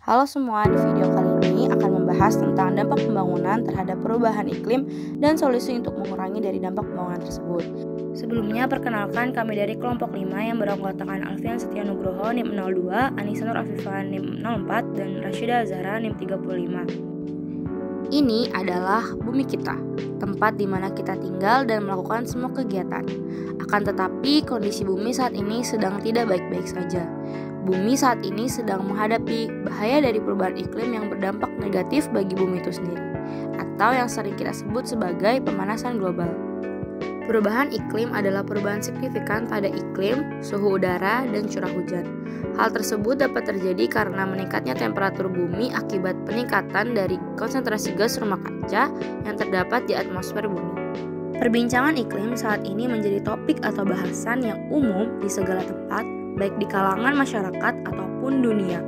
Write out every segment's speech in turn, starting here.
Halo semua, di video kali ini akan membahas tentang dampak pembangunan terhadap perubahan iklim dan solusi untuk mengurangi dari dampak pembangunan tersebut. Sebelumnya, perkenalkan kami dari kelompok 5 yang beranggotakan Alfian Setia Nugroho NIM 02, Anissa Nur Afifah NIM 04, dan Rashida Azhara NIM 35. Ini adalah bumi kita, tempat di mana kita tinggal dan melakukan semua kegiatan. Akan tetapi, kondisi bumi saat ini sedang tidak baik-baik saja. Bumi saat ini sedang menghadapi bahaya dari perubahan iklim yang berdampak negatif bagi bumi itu sendiri, atau yang sering kita sebut sebagai pemanasan global. Perubahan iklim adalah perubahan signifikan pada iklim, suhu udara, dan curah hujan. Hal tersebut dapat terjadi karena meningkatnya temperatur bumi akibat peningkatan dari konsentrasi gas rumah kaca yang terdapat di atmosfer bumi. Perbincangan iklim saat ini menjadi topik atau bahasan yang umum di segala tempat, baik di kalangan masyarakat ataupun dunia.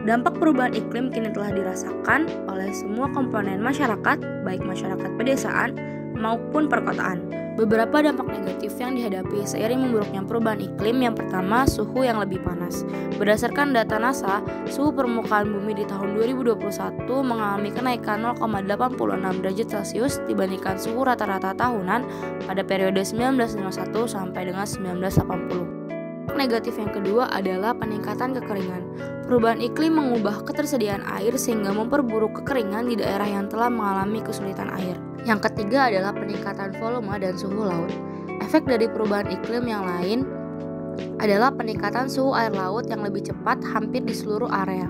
Dampak perubahan iklim kini telah dirasakan oleh semua komponen masyarakat, baik masyarakat pedesaan maupun perkotaan. Beberapa dampak negatif yang dihadapi seiring memburuknya perubahan iklim, yang pertama, suhu yang lebih panas. Berdasarkan data NASA, suhu permukaan bumi di tahun 2021 mengalami kenaikan 0,86 derajat Celcius dibandingkan suhu rata-rata tahunan pada periode 1951 sampai dengan 1980. Negatif yang kedua adalah peningkatan kekeringan. Perubahan iklim mengubah ketersediaan air sehingga memperburuk kekeringan di daerah yang telah mengalami kesulitan air. Yang ketiga adalah peningkatan volume dan suhu laut. Efek dari perubahan iklim yang lain adalah peningkatan suhu air laut yang lebih cepat hampir di seluruh area.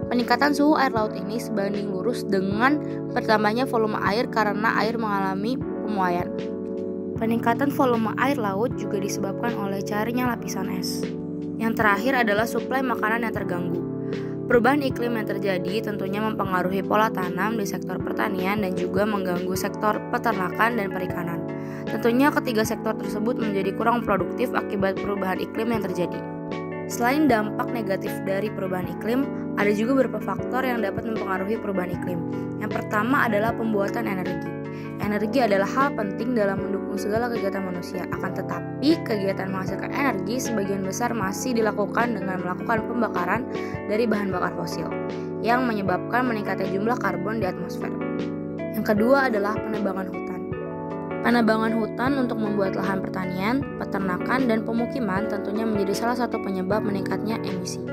Peningkatan suhu air laut ini sebanding lurus dengan bertambahnya volume air karena air mengalami pemuaian. Peningkatan volume air laut juga disebabkan oleh cairnya lapisan es. Yang terakhir adalah suplai makanan yang terganggu. Perubahan iklim yang terjadi tentunya mempengaruhi pola tanam di sektor pertanian dan juga mengganggu sektor peternakan dan perikanan. Tentunya ketiga sektor tersebut menjadi kurang produktif akibat perubahan iklim yang terjadi. Selain dampak negatif dari perubahan iklim, ada juga beberapa faktor yang dapat mempengaruhi perubahan iklim. Yang pertama adalah pembuatan energi. Energi adalah hal penting dalam mendukung segala kegiatan manusia. Akan tetapi, kegiatan menghasilkan energi sebagian besar masih dilakukan dengan melakukan pembakaran dari bahan bakar fosil, yang menyebabkan meningkatnya jumlah karbon di atmosfer. Yang kedua adalah penebangan hutan. Penebangan hutan untuk membuat lahan pertanian, peternakan, dan pemukiman tentunya menjadi salah satu penyebab meningkatnya emisi.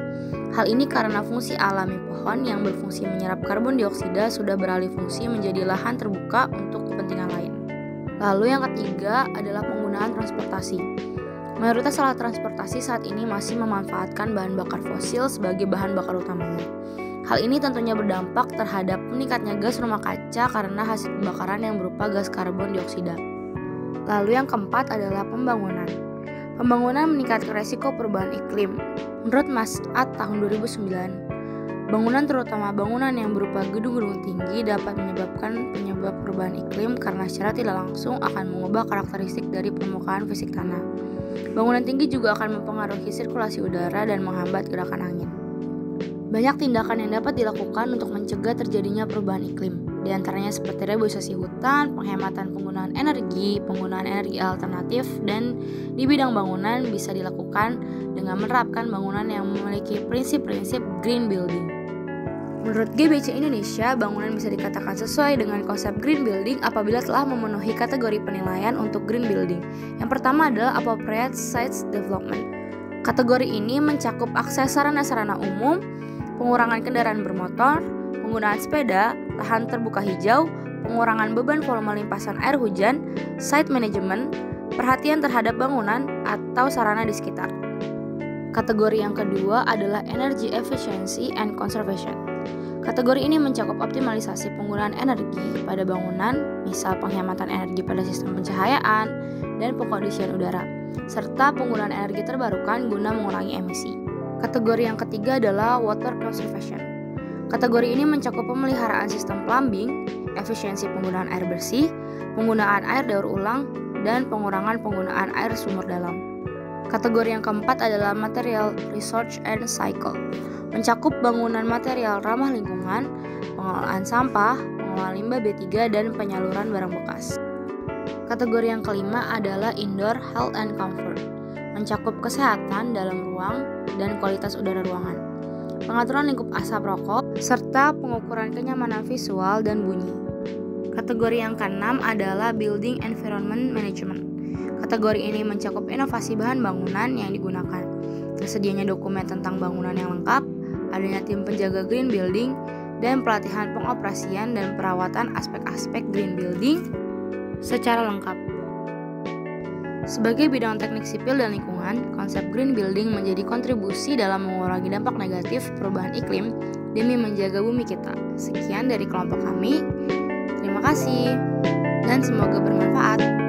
Hal ini karena fungsi alami pohon yang berfungsi menyerap karbon dioksida sudah beralih fungsi menjadi lahan terbuka untuk kepentingan lain. Lalu yang ketiga adalah penggunaan transportasi. Mayoritas alat transportasi saat ini masih memanfaatkan bahan bakar fosil sebagai bahan bakar utamanya. Hal ini tentunya berdampak terhadap meningkatnya gas rumah kaca karena hasil pembakaran yang berupa gas karbon dioksida. Lalu yang keempat adalah pembangunan. Pembangunan meningkatkan resiko perubahan iklim. Menurut Mas'ad tahun 2009, bangunan terutama bangunan yang berupa gedung-gedung tinggi dapat menyebabkan penyebab perubahan iklim karena secara tidak langsung akan mengubah karakteristik dari permukaan fisik tanah. Bangunan tinggi juga akan mempengaruhi sirkulasi udara dan menghambat gerakan angin. Banyak tindakan yang dapat dilakukan untuk mencegah terjadinya perubahan iklim. Di antaranya seperti reboisasi hutan, penghematan penggunaan energi alternatif, dan di bidang bangunan bisa dilakukan dengan menerapkan bangunan yang memiliki prinsip-prinsip green building. Menurut GBC Indonesia, bangunan bisa dikatakan sesuai dengan konsep green building apabila telah memenuhi kategori penilaian untuk green building. Yang pertama adalah appropriate sites development. Kategori ini mencakup akses sarana-sarana umum, pengurangan kendaraan bermotor, penggunaan sepeda, lahan terbuka hijau, pengurangan beban volume limpasan air hujan, site management, perhatian terhadap bangunan atau sarana di sekitar. Kategori yang kedua adalah energy efficiency and conservation. Kategori ini mencakup optimalisasi penggunaan energi pada bangunan, misal penghematan energi pada sistem pencahayaan dan pengkondisian udara, serta penggunaan energi terbarukan guna mengurangi emisi. Kategori yang ketiga adalah water conservation. Kategori ini mencakup pemeliharaan sistem plumbing, efisiensi penggunaan air bersih, penggunaan air daur ulang, dan pengurangan penggunaan air sumur dalam. Kategori yang keempat adalah material research and cycle. Mencakup bangunan material ramah lingkungan, pengelolaan sampah, pengelolaan limbah B3, dan penyaluran barang bekas. Kategori yang kelima adalah indoor health and comfort. Mencakup kesehatan dalam ruang dan kualitas udara ruangan. pengaturan lingkup asap rokok, serta pengukuran kenyamanan visual dan bunyi. Kategori yang keenam adalah Building Environment Management. Kategori ini mencakup inovasi bahan bangunan yang digunakan, tersedianya dokumen tentang bangunan yang lengkap, adanya tim penjaga green building, dan pelatihan pengoperasian dan perawatan aspek-aspek green building secara lengkap. Sebagai bidang teknik sipil dan lingkungan, konsep green building menjadi kontribusi dalam mengurangi dampak negatif perubahan iklim demi menjaga bumi kita. Sekian dari kelompok kami. Terima kasih dan semoga bermanfaat.